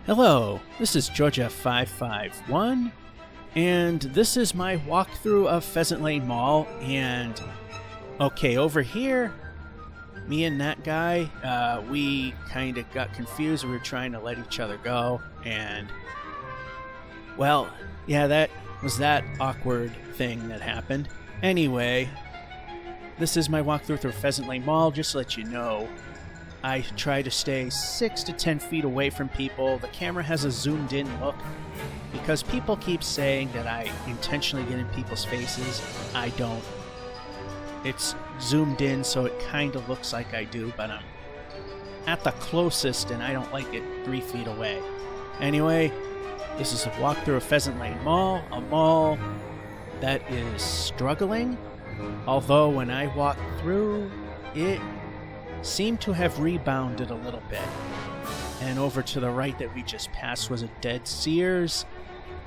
Hello, this is Georgia551, and this is my walkthrough of Pheasant Lane Mall. And okay, over here, me and that guy, we kind of got confused. We were trying to let each other go, and well, yeah, that was that awkward thing that happened. Anyway, this is my walkthrough through Pheasant Lane Mall. Just to let you know, I try to stay 6 to 10 feet away from people. The camera has a zoomed in look because people keep saying that I intentionally get in people's faces. I don't. It's zoomed in so it kind of looks like I do, but I'm at the closest and I don't like it 3 feet away. Anyway, this is a walkthrough of Pheasant Lane Mall, a mall that is struggling, although when I walked through, it seemed to have rebounded a little bit. And over to the right that we just passed was a dead Sears.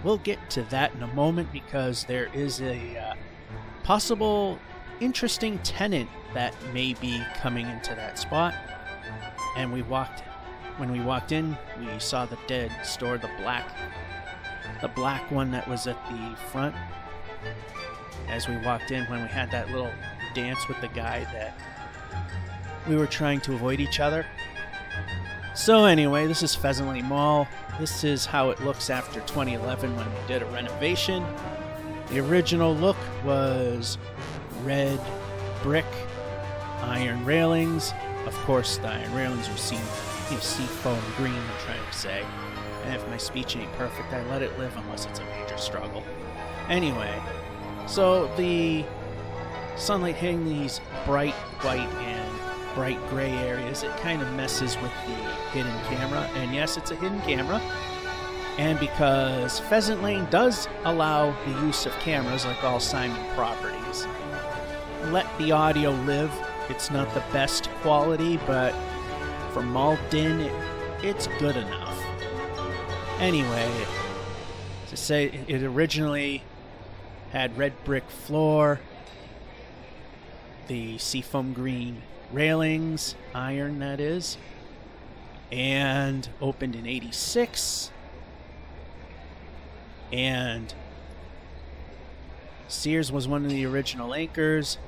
We'll get to that in a moment because there is a possible interesting tenant that may be coming into that spot. And when we walked in, we saw the dead store, the black one that was at the front. As we walked in, when we had that little dance with the guy that we were trying to avoid each other. So anyway, this is Pheasant Lane Mall. This is how it looks after 2011 when we did a renovation. The original look was red brick, iron railings. Of course, the iron railings were seafoam green, I'm trying to say. And if my speech ain't perfect, I let it live unless it's a major struggle. Anyway, so the sunlight hitting these bright white and bright gray areas, it kind of messes with the hidden camera. And yes, it's a hidden camera. And because Pheasant Lane does allow the use of cameras like all Simon properties, let the audio live. It's not the best quality, but for Malden, it's good enough. Anyway, to say it originally had red brick floor, the seafoam green railings, iron that is, and opened in '86. And Sears was one of the original anchors.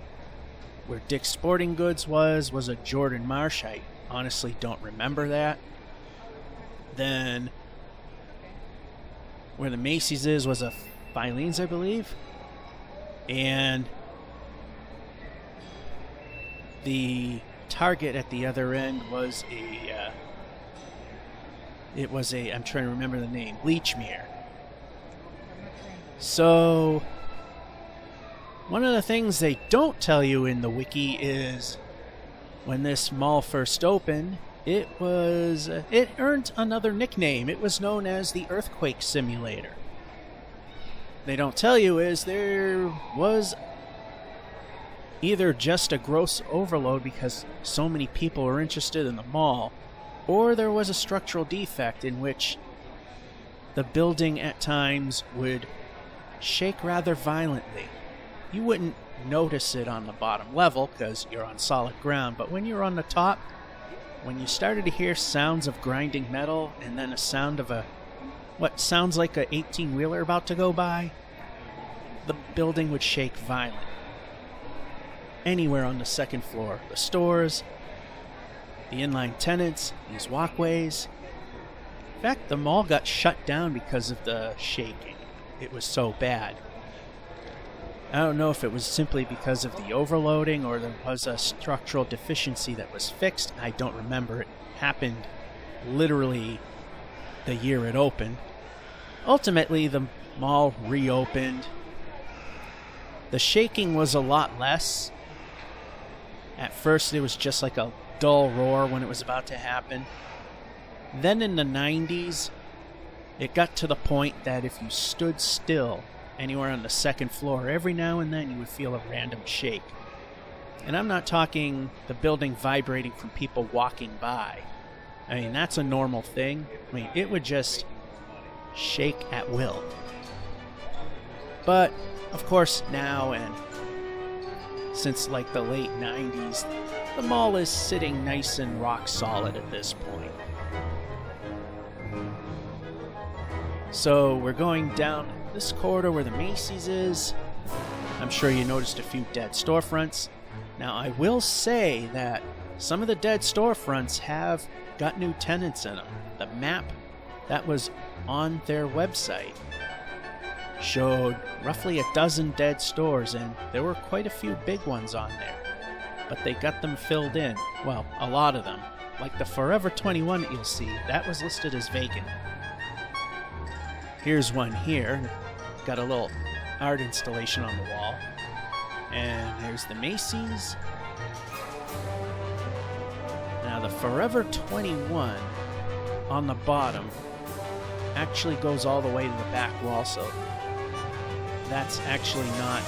Where Dick's Sporting Goods was a Jordan Marsh. I honestly don't remember that. Then where the Macy's was a Filene's, I believe. And the Target at the other end was I'm trying to remember the name, Leechmere. So one of the things they don't tell you in the wiki is when this mall first opened, it earned another nickname. It was known as the Earthquake Simulator. They don't tell you is there was either just a gross overload because so many people were interested in the mall, or there was a structural defect in which the building at times would shake rather violently. You wouldn't notice it on the bottom level because you're on solid ground, but when you're on the top, when you started to hear sounds of grinding metal and then a sound of what sounds like a 18-wheeler about to go by, the building would shake violently. Anywhere on the second floor, the stores, the inline tenants, these walkways. In fact, the mall got shut down because of the shaking. It was so bad. I don't know if it was simply because of the overloading or there was a structural deficiency that was fixed. I don't remember. It happened literally the year it opened. Ultimately, the mall reopened. The shaking was a lot less. At first, it was just like a dull roar when it was about to happen. Then in the 90s, it got to the point that if you stood still anywhere on the second floor, every now and then you would feel a random shake. And I'm not talking the building vibrating from people walking by. I mean, that's a normal thing. I mean, it would just shake at will. But, of course, now and since like the late 90s, the mall is sitting nice and rock solid at this point. So we're going down this corridor where the Macy's is. I'm sure you noticed a few dead storefronts. Now I will say that some of the dead storefronts have got new tenants in them. The map that was on their website showed roughly a dozen dead stores, and there were quite a few big ones on there. But they got them filled in. Well, a lot of them. Like the Forever 21 that you'll see, that was listed as vacant. Here's one here. Got a little art installation on the wall. And there's the Macy's. Now the Forever 21 on the bottom actually goes all the way to the back wall, so that's actually not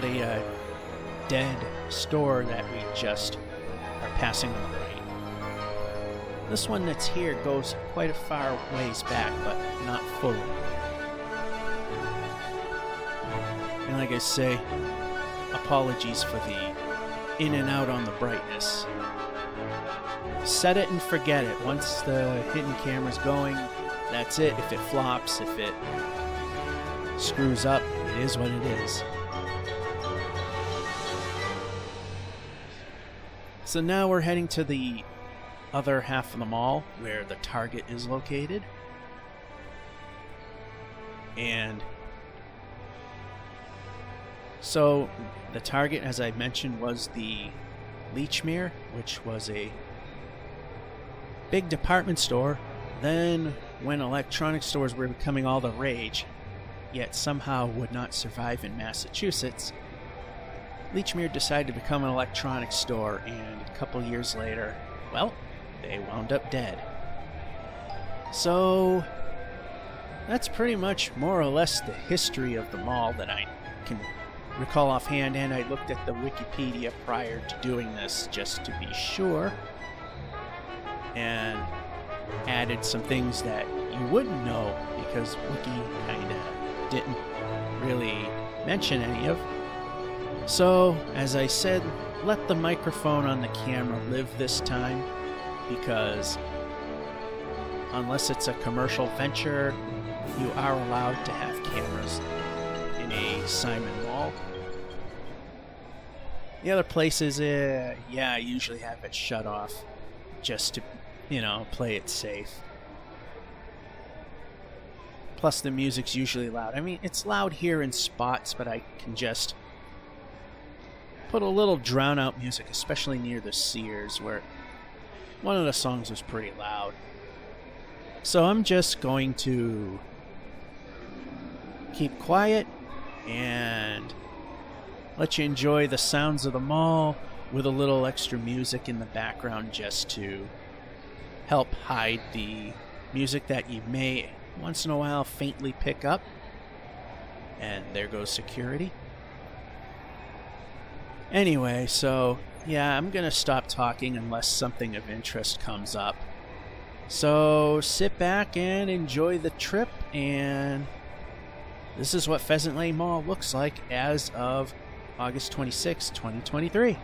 a dead store that we just are passing on the right. This one that's here goes quite a far ways back, but not fully. And like I say, apologies for the in and out on the brightness. Set it and forget it. Once the hidden camera's going, that's it. If it flops, if it screws up, it is what it is. So now we're heading to the other half of the mall where the Target is located. And so the Target, as I mentioned, was the Lechmere, which was a big department store. Then when electronic stores were becoming all the rage, yet somehow would not survive in Massachusetts, Lechmere decided to become an electronics store, and a couple years later, well, they wound up dead. So that's pretty much more or less the history of the mall that I can recall offhand, and I looked at the Wikipedia prior to doing this just to be sure, and added some things that you wouldn't know because Wiki kinda didn't really mention any of. So, as I said, let the microphone on the camera live this time, because unless it's a commercial venture, you are allowed to have cameras in a Simon Mall. The other places, I usually have it shut off just to, play it safe. Plus the music's usually loud. I mean, it's loud here in spots, but I can just put a little drown out music, especially near the Sears, where one of the songs was pretty loud. So I'm just going to keep quiet and let you enjoy the sounds of the mall with a little extra music in the background just to help hide the music that you may once in a while faintly pick up. And there goes security. Anyway, so yeah, I'm gonna stop talking unless something of interest comes up. So sit back and enjoy the trip, and this is what Pheasant Lane Mall looks like as of August 26, 2023.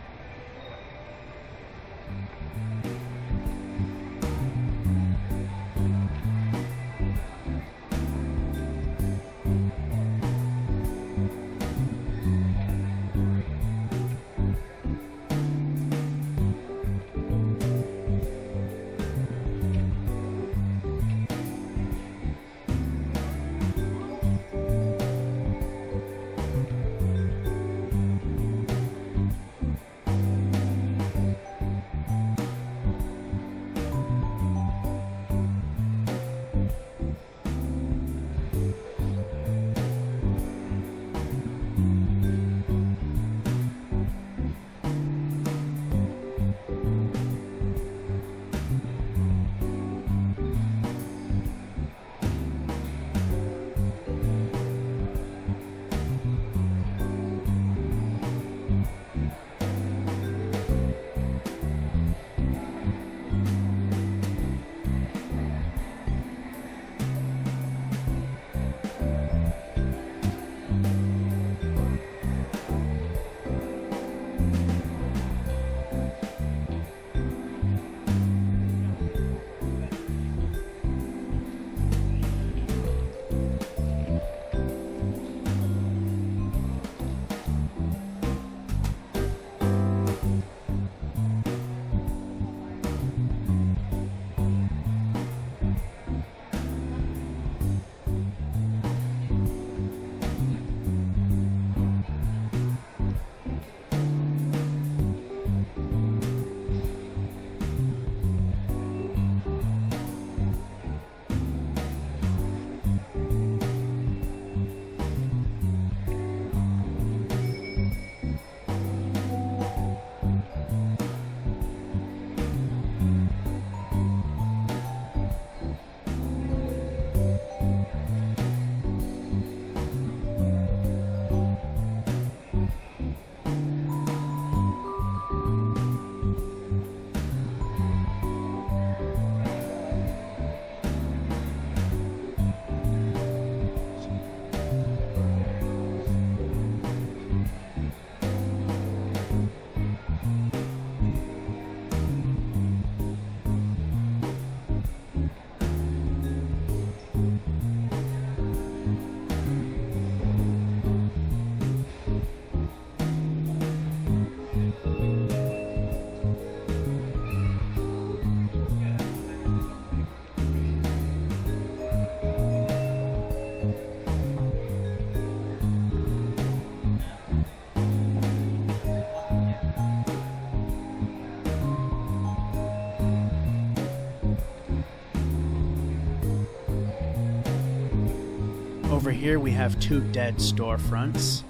Over here we have two dead storefronts,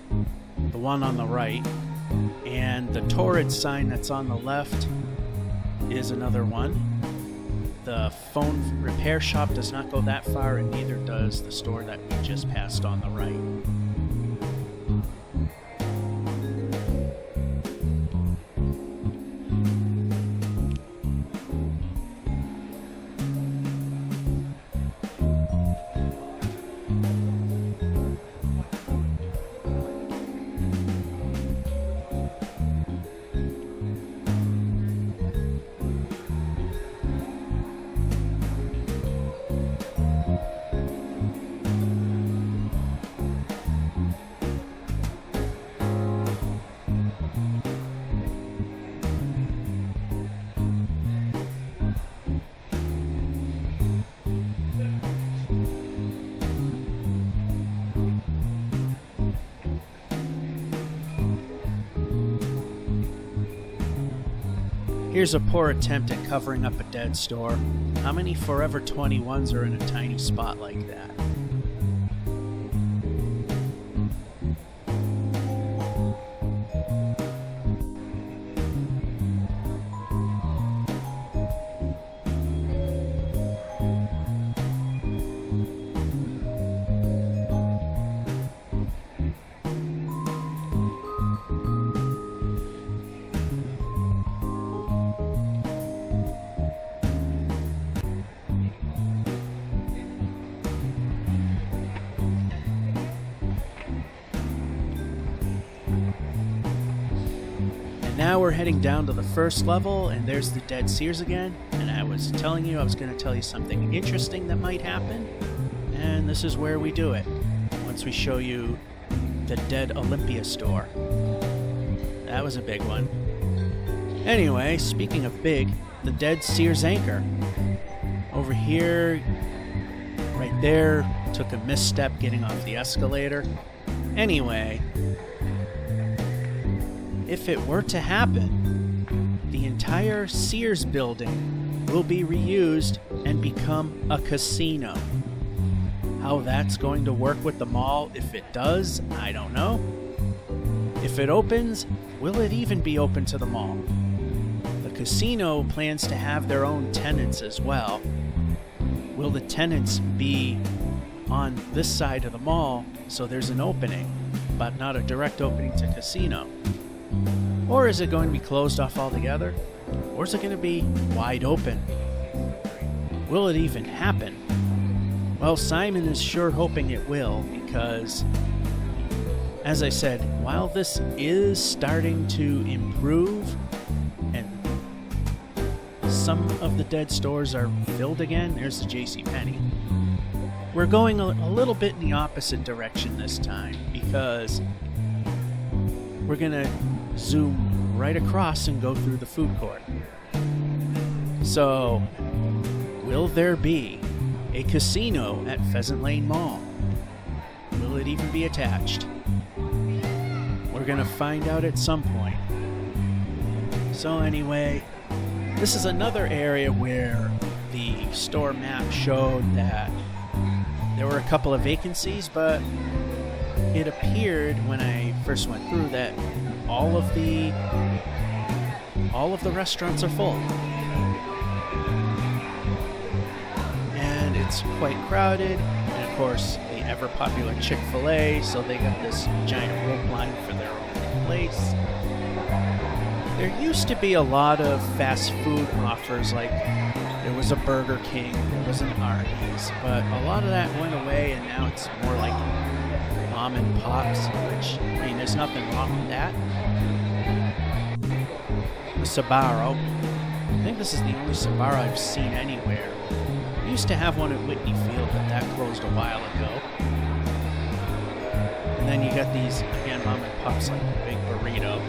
the one on the right, and the torrid sign that's on the left is another one. The phone repair shop does not go that far, and neither does the store that we just passed on the right. Here's a poor attempt at covering up a dead store. How many Forever 21s are in a tiny spot like that? Now we're heading down to the first level, and there's the dead Sears again. And I was telling you I was going to tell you something interesting that might happen, and this is where we do it. Once we show you the dead Olympia store. That was a big one. Anyway, speaking of big, the dead Sears anchor. Over here, right there, took a misstep getting off the escalator. Anyway, if it were to happen, the entire Sears building will be reused and become a casino. How that's going to work with the mall, if it does, I don't know. If it opens, will it even be open to the mall? The casino plans to have their own tenants as well. Will the tenants be on this side of the mall so there's an opening, but not a direct opening to casino? Or is it going to be closed off altogether? Or is it going to be wide open? Will it even happen? Well, Simon is sure hoping it will, because, as I said, while this is starting to improve and some of the dead stores are filled again, there's the JCPenney, we're going a little bit in the opposite direction this time, because we're going to zoom right across and go through the food court. So, will there be a casino at Pheasant Lane Mall? Will it even be attached? We're gonna find out at some point. So anyway, this is another area where the store map showed that there were a couple of vacancies, but it appeared when I first went through that all of the restaurants are full, and it's quite crowded. And of course, the ever popular Chick-fil-A, so they got this giant rope line for their own place. There used to be a lot of fast food offers, like there was a Burger King, there was an Arby's, but a lot of that went away, and now it's more like mom and pops, which, I mean, there's nothing wrong with that. The Sbarro, I think this is the only Sbarro I've seen anywhere. We used to have one at Whitney Field, but that closed a while ago. And then you got these, again, mom and pops, like the Big Burrito.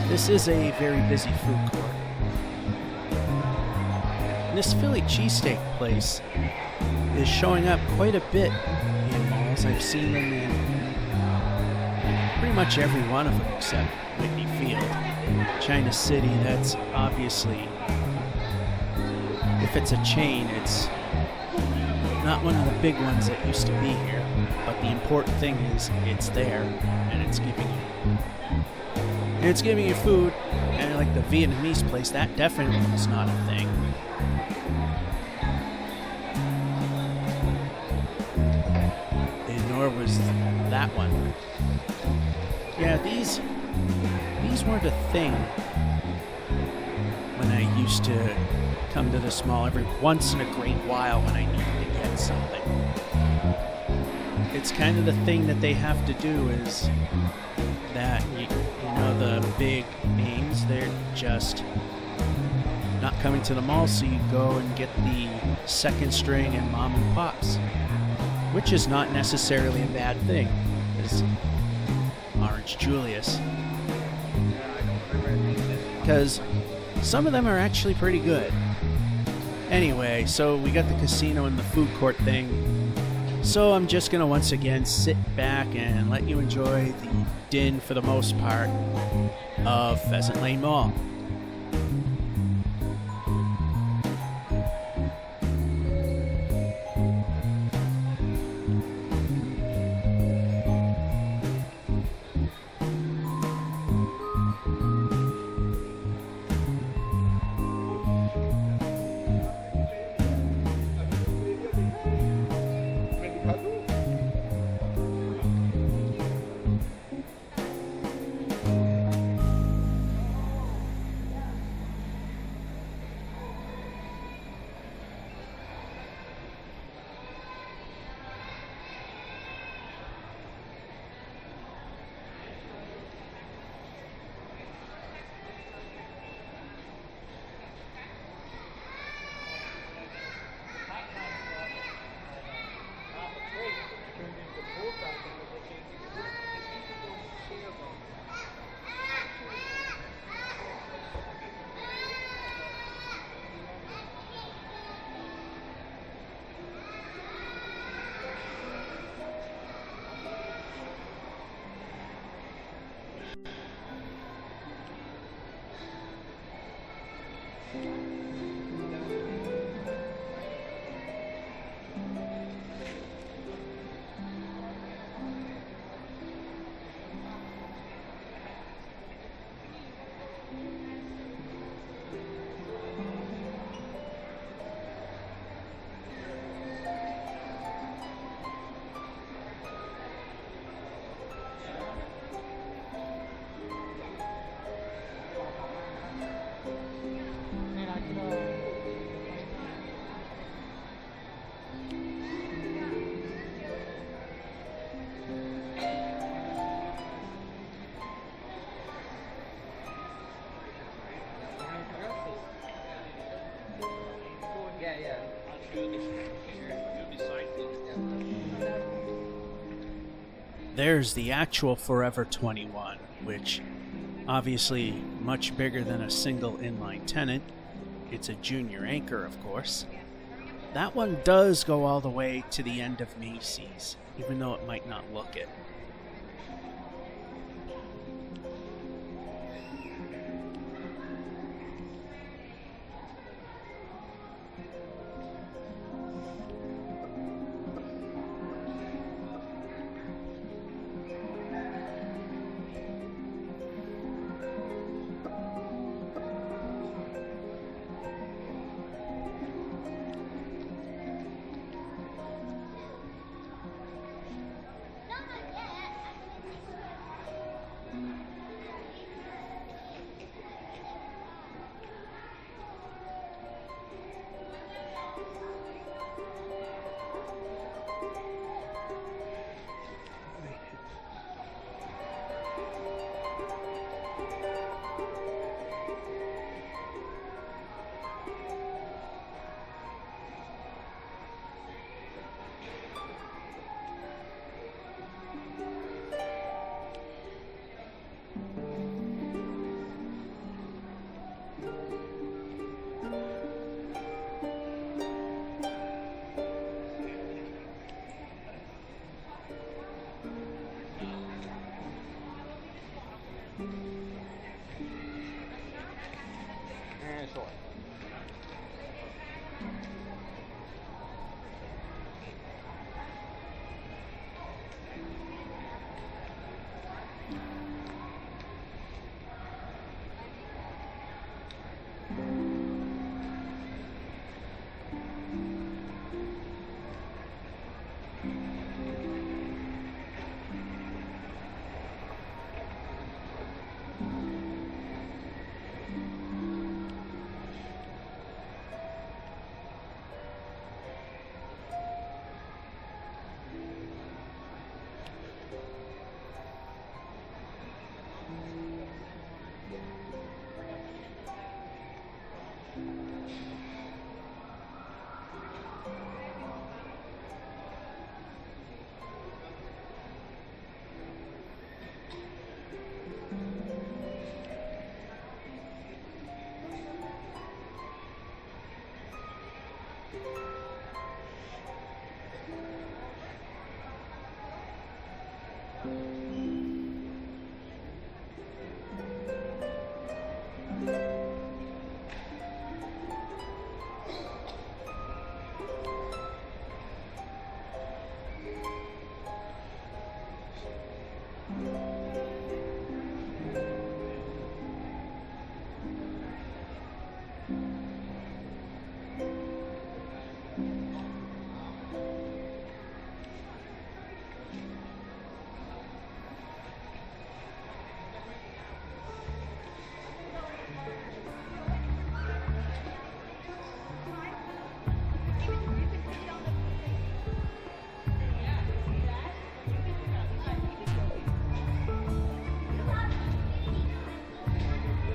This is a very busy food court. And this Philly cheesesteak place is showing up quite a bit in malls. I've seen them in pretty much every one of them except Whitney Field. China City, that's obviously, if it's a chain, it's Not one of the big ones that used to be here, but the important thing is it's there and it's giving you food. And like the Vietnamese place, that definitely was not a thing. And nor was that one. Yeah, these weren't a thing when I used to come to this mall every once in a great while when I needed to get something. It's kind of the thing that they have to do is that, you know, the big names, they're just not coming to the mall, so you go and get the second string and mom and pops, which is not necessarily a bad thing. Is Orange Julius. Because some of them are actually pretty good. Anyway, so we got the casino and the food court thing. So I'm just going to once again sit back and let you enjoy the din, for the most part, of Pheasant Lane Mall. There's the actual Forever 21, which obviously much bigger than a single inline tenant. It's a junior anchor, of course. That one does go all the way to the end of Macy's, even though it might not look it.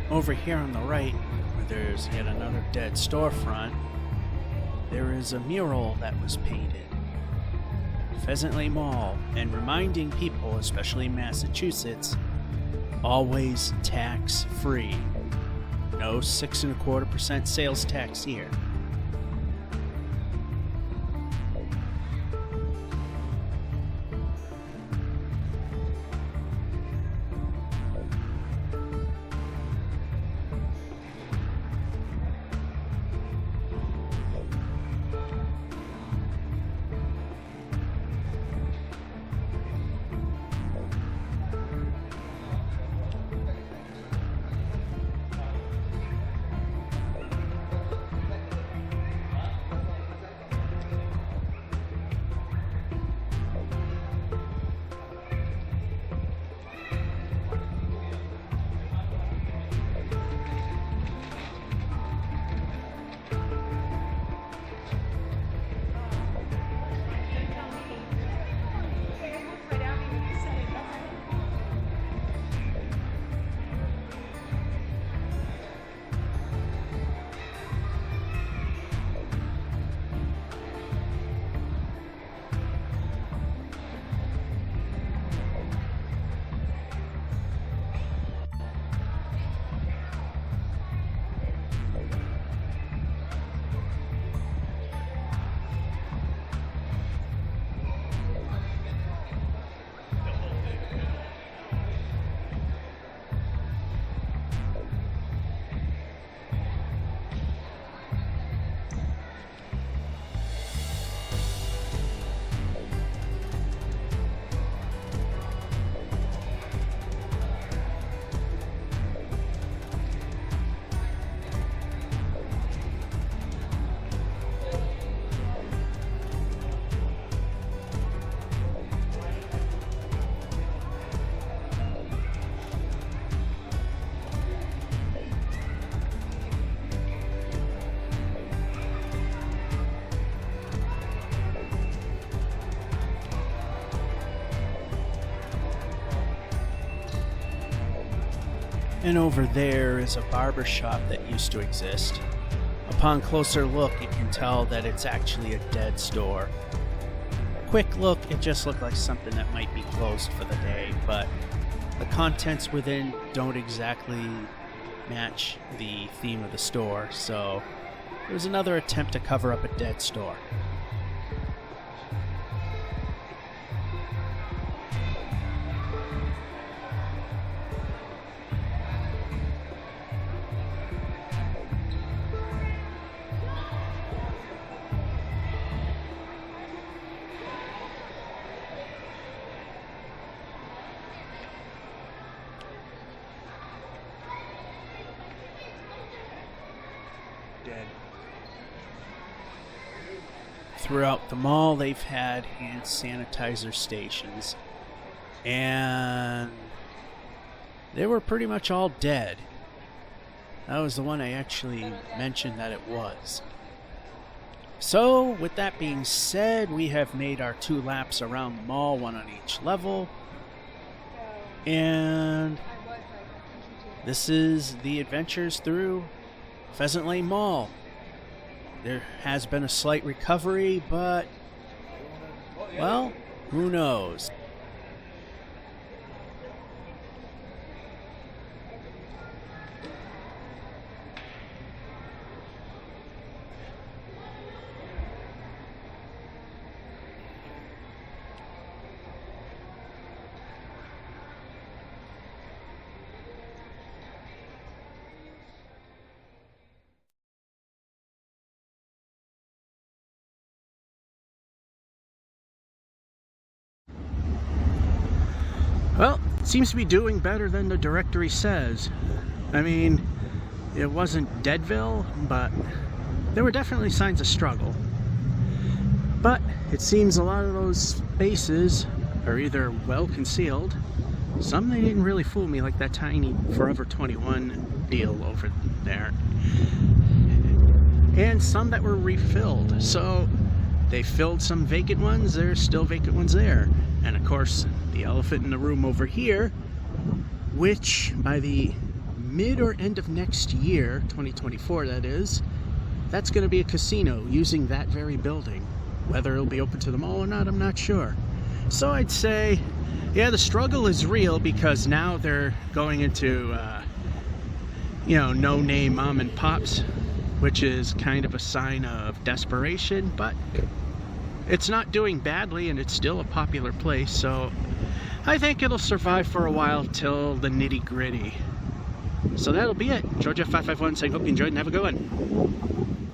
Over here on the right, where there's yet another dead storefront, there is a mural that was painted. Pheasant Lane Mall, and reminding people, especially in Massachusetts, always tax-free. No 6.25% sales tax here. And over there is a barber shop that used to exist. Upon closer look, you can tell that it's actually a dead store. Quick look, it just looked like something that might be closed for the day, but the contents within don't exactly match the theme of the store, so it was another attempt to cover up a dead store. Throughout the mall, they've had hand sanitizer stations, and they were pretty much all dead. That was the one I actually mentioned that it was. So, with that being said, we have made our 2 laps around the mall, 1 on each level, and this is the adventures through Pheasant Lane Mall. There has been a slight recovery, but, well, who knows? Well, it seems to be doing better than the directory says. I mean, it wasn't Deadville, but there were definitely signs of struggle. But it seems a lot of those spaces are either well concealed, some they didn't really fool me, like that tiny Forever 21 deal over there, and some that were refilled. So they filled some vacant ones, there's still vacant ones there. And of course, the elephant in the room over here, which by the mid or end of next year, 2024 that is, that's going to be a casino using that very building. Whether it'll be open to the mall or not, I'm not sure. So I'd say, yeah, the struggle is real because now they're going into, no-name mom and pops, which is kind of a sign of desperation, but it's not doing badly and it's still a popular place, so I think it'll survive for a while till the nitty-gritty. So that'll be it. Georgia 551 saying hope you enjoyed and have a good one.